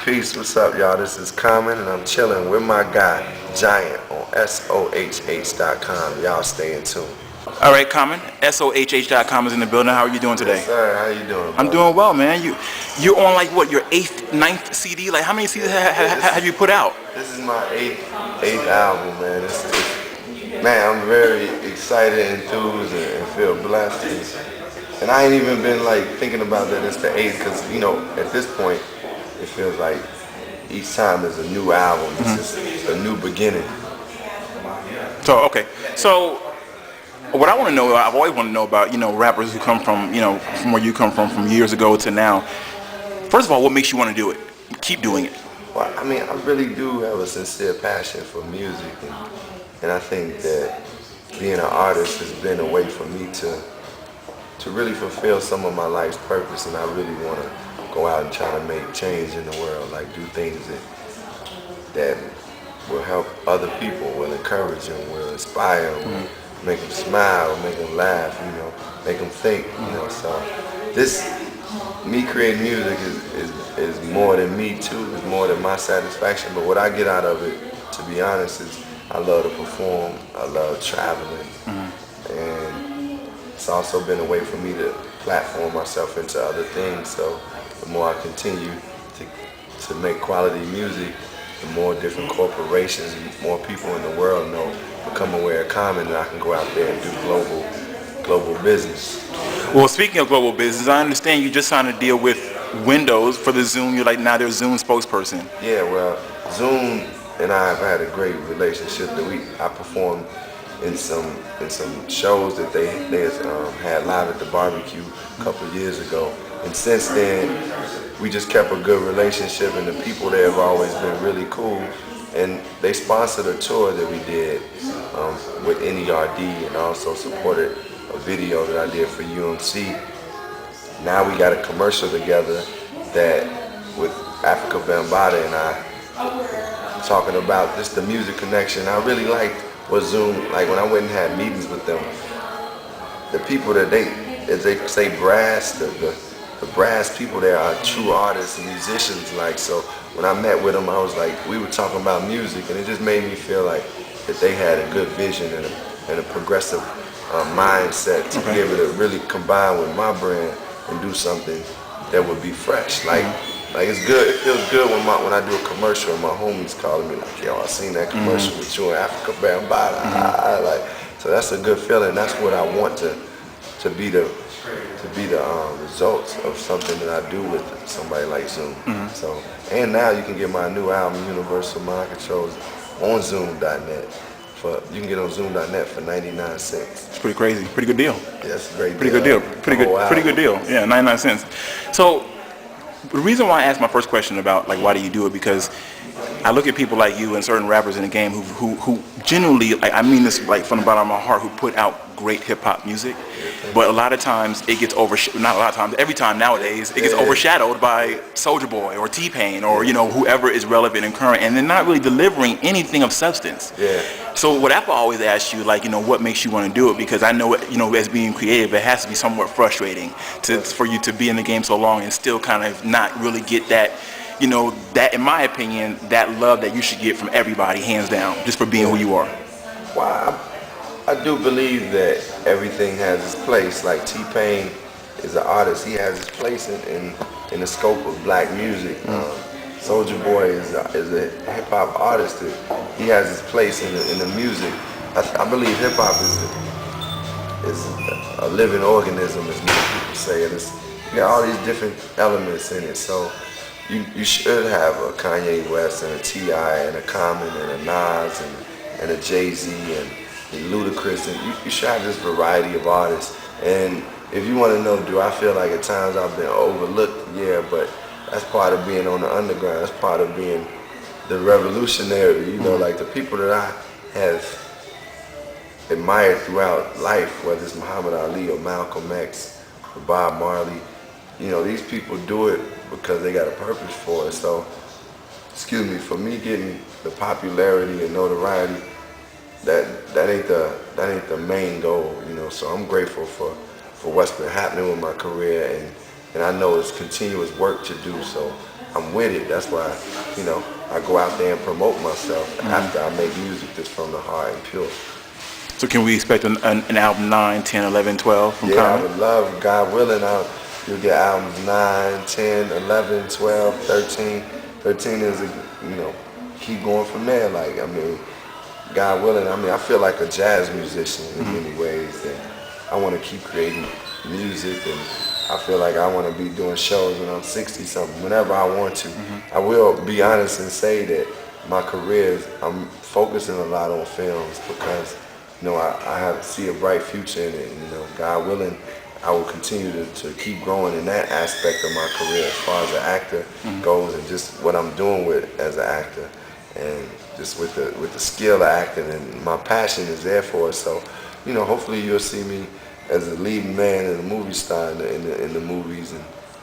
Peace, what's up, y'all? This is Common, and I'm chilling with my guy, Giant, on SOHH.com. Y'all stay in tune. All right, Common. SOHH.com is in the building. How are you doing today? Yes, sir. How you doing, I'm doing well, man. You're on like what, your ninth CD? Like how many CDs have you put out? This is my eighth album, man. Man, I'm very excited, enthused, and feel blessed. And I ain't even been like thinking about that it's the eighth, because at this point, it feels like each time is a new album. It's just a new beginning. So what I want to know, I've always wanted to know about, rappers who come from where you come from years ago to now. First of all, what makes you want to do it? Keep doing it. Well, I mean, I really do have a sincere passion for music, and I think that being an artist has been a way for me to really fulfill some of my life's purpose, and I really want to go out and try to make change in the world, like do things that will help other people, will encourage them, will inspire them, make them smile, make them laugh, make them think, So me creating music is more than me too, it's more than my satisfaction, but what I get out of it, to be honest, is I love to perform, I love traveling, and it's also been a way for me to platform myself into other things. So the more I continue to make quality music, the more different corporations, more people in the world become aware of Common, and I can go out there and do global business. Well, speaking of global business, I understand you just signed a deal with Windows for the Zoom. You're like now their Zoom spokesperson. Yeah, well, Zoom and I have had a great relationship. I performed in some shows that they had live at the barbecue a couple of years ago, and since then we just kept a good relationship, and the people there have always been really cool, and they sponsored a tour that we did with NERD, and also supported a video that I did for UMC. Now we got a commercial together that with Africa Bambaataa and I talking about just the music connection. I really liked what Zoom, like when I went and had meetings with them, the people that as they say brass, the brass people there are true artists and musicians. Like, so when I met with them, I was like, we were talking about music, and it just made me feel like that they had a good vision and a progressive mindset to be able to really combine with my brand and do something that would be fresh. Like it's good. It feels good when I do a commercial and my homies calling me like, yo, I seen that commercial with you and Africa Bambaataa. So that's a good feeling. That's what I want to be the results of something that I do with somebody like Zoom. So, and now you can get my new album, Universal Mind Controls, on Zoom.net. You can get on Zoom.net for 99 cents. It's pretty crazy. Pretty good deal. Yeah, it's a great pretty deal. Pretty good deal. Yeah, 99 cents. So the reason why I asked my first question about like why do you do it, because I look at people like you and certain rappers in the game who genuinely, like, I mean this like from the bottom of my heart, who put out great hip hop music, but a lot of times it gets every time nowadays it gets overshadowed by Soulja Boy or T-Pain or whoever is relevant and current, and they're not really delivering anything of substance. Yeah. So what I've always asked you, like, what makes you want to do it? Because I know, as being creative, it has to be somewhat frustrating for you to be in the game so long and still kind of not really get that, that, in my opinion, that love that you should get from everybody, hands down, just for being who you are. Well, I do believe that everything has its place. Like T-Pain is an artist; he has his place in the scope of black music. Soulja Boy is a hip hop artist. He has his place in the music. I believe hip hop is a living organism, as many people say. And you got all these different elements in it. So you should have a Kanye West and a T.I. and a Common and a Nas and a Jay-Z and Ludacris, and you should have this variety of artists. And if you want to know, do I feel like at times I've been overlooked? Yeah, but that's part of being on the underground. That's part of being the revolutionary, like the people that I have admired throughout life, whether it's Muhammad Ali or Malcolm X or Bob Marley. These people do it because they got a purpose for it. So, for me getting the popularity and notoriety, that ain't the main goal, So I'm grateful for what's been happening with my career, and I know it's continuous work to do. So I'm with it. That's why, I go out there and promote myself after I make music that's from the heart and pure. So can we expect an album 9, 10, 11, 12 from Yeah, Common? I would love, God willing, you'll get albums 9, 10, 11, 12, 13. 13 is, keep going from there. Like, I mean, God willing, I feel like a jazz musician in many ways. And I want to keep creating music, and I feel like I want to be doing shows when I'm 60-something, whenever I want to. I will be honest and say that my career, I'm focusing a lot on films because, I see a bright future in it. And, God willing, I will continue to keep growing in that aspect of my career as far as an actor goes, and just what I'm doing with as an actor, and just with the skill of acting, and my passion is there for it. So, hopefully you'll see me as a leading man and a movie star in the movies,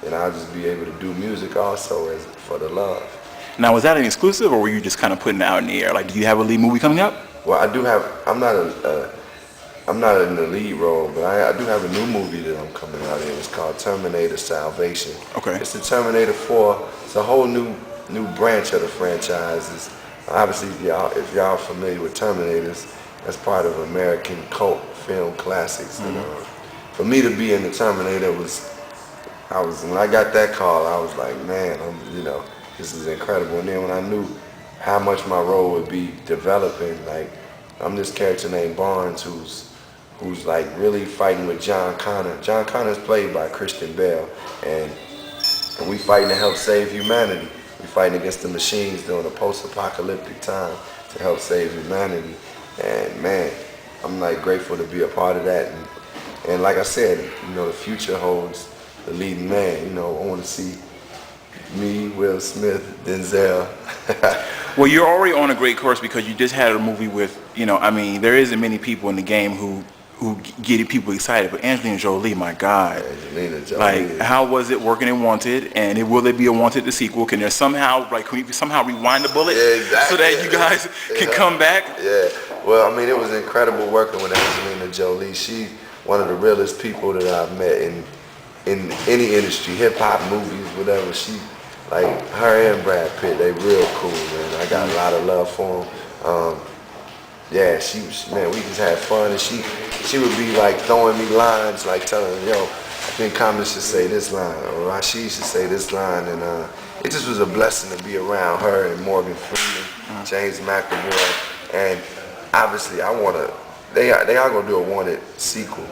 and I'll just be able to do music also for the love. Now, was that an exclusive, or were you just kind of putting it out in the air? Like, do you have a lead movie coming up? Well, I do have. I'm not in the lead role, but I do have a new movie that I'm coming out in. It's called Terminator Salvation. Okay. It's the Terminator 4. It's a whole new branch of the franchise. Obviously, if y'all are familiar with Terminators, that's part of American cult film classics. And for me to be in the Terminator when I got that call, I was like, man, this is incredible. And then when I knew how much my role would be developing, like, I'm this character named Barnes who's like really fighting with John Connor. John Connor is played by Christian Bale, and we fighting to help save humanity. We fighting against the machines during a post-apocalyptic time to help save humanity. And man, I'm like grateful to be a part of that. And like I said, the future holds the leading man. I want to see me, Will Smith, Denzel. Well, you're already on a great course because you just had a movie with, there isn't many people in the game who get people excited, but Angelina Jolie, my God. Angelina Jolie. Like, how was it working in Wanted, and will there be a Wanted the sequel? Can there somehow rewind the bullet so that you guys can come back? Yeah, well, it was incredible working with Angelina Jolie. She's one of the realest people that I've met in any industry, hip-hop, movies, whatever. Like, her and Brad Pitt, they real cool, man. I got a lot of love for them. Yeah, we just had fun, and she would be like throwing me lines, like telling me, I think Common should say this line, or Rashid should say this line, and it just was a blessing to be around her and Morgan Freeman, James McAvoy, and obviously they are gonna do a Wanted sequel,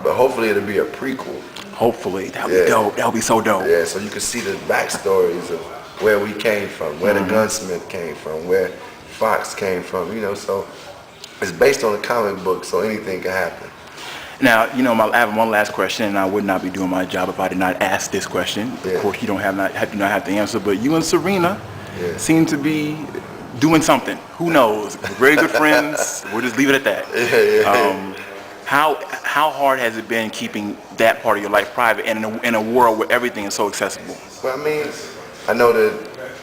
but hopefully it'll be a prequel. Hopefully, that'll be dope. That'll be so dope. Yeah, so you can see the backstories of where we came from, where the gunsmith came from, where Fox came from, so it's based on a comic book, so anything can happen. Now, I have one last question, and I would not be doing my job if I did not ask this question. Yeah. Of course, you do not have to answer, but you and Serena seem to be doing something. Who knows? We're very good friends. We'll just leave it at that. Yeah. How hard has it been keeping that part of your life private, and in a world where everything is so accessible? Well, I know that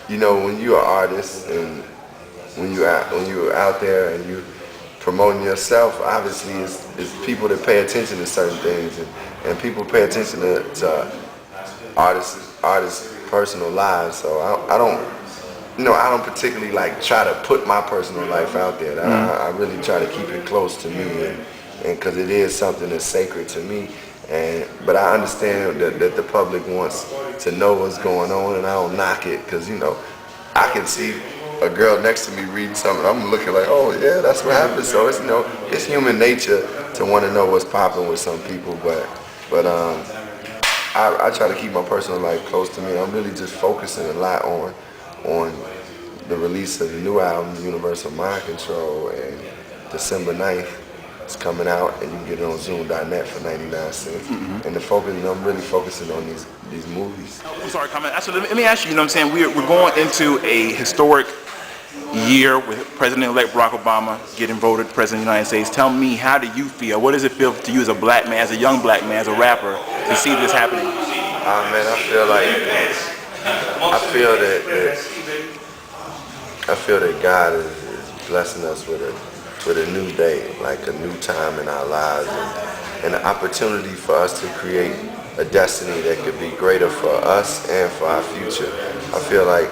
when you're an artist and when you're out there and you promoting yourself, obviously it's people that pay attention to certain things, and people pay attention to artists' personal lives. So I don't particularly like try to put my personal life out there. I really try to keep it close to me, and because it is something that's sacred to me. But I understand that the public wants to know what's going on, and I don't knock it, because I can see a girl next to me reading something, I'm looking like, oh yeah, that's what happened. So it's it's human nature to want to know what's popping with some people, but I try to keep my personal life close to me. I'm really just focusing a lot on the release of the new album, Universal Mind Control, and December 9th. It's coming out, and you can get it on Zoom.net for 99 cents. And I'm really focusing on these movies. I'm sorry, comment. Actually, let me ask you. We're going into a historic year with President-elect Barack Obama getting voted President of the United States. Tell me, how do you feel? What does it feel to you as a black man, as a young black man, as a rapper, to see this happening? Man, I feel that God is blessing us with a new day, like a new time in our lives, and an opportunity for us to create a destiny that could be greater for us and for our future. I feel like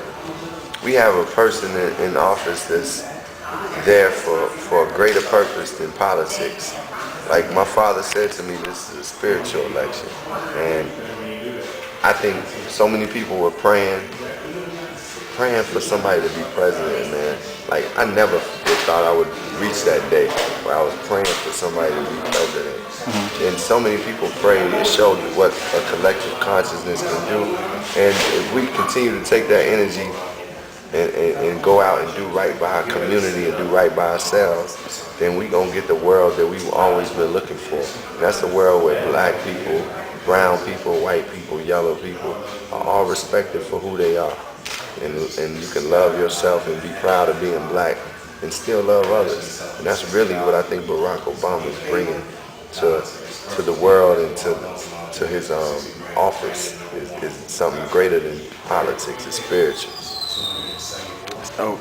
we have a person in office that's there for a greater purpose than politics. Like my father said to me, this is a spiritual election. And I think so many people were praying for somebody to be president, man. Like I never thought I would reach that day where I was praying for somebody to be president. And so many people prayed. It showed what a collective consciousness can do. And if we continue to take that energy and go out and do right by our community and do right by ourselves, then we gonna get the world that we've always been looking for. And that's a world where black people, brown people, white people, yellow people are all respected for who they are. And you can love yourself and be proud of being black and still love others. And that's really what I think Barack Obama is bringing to the world and to his office is something greater than politics. It's spiritual. Oh.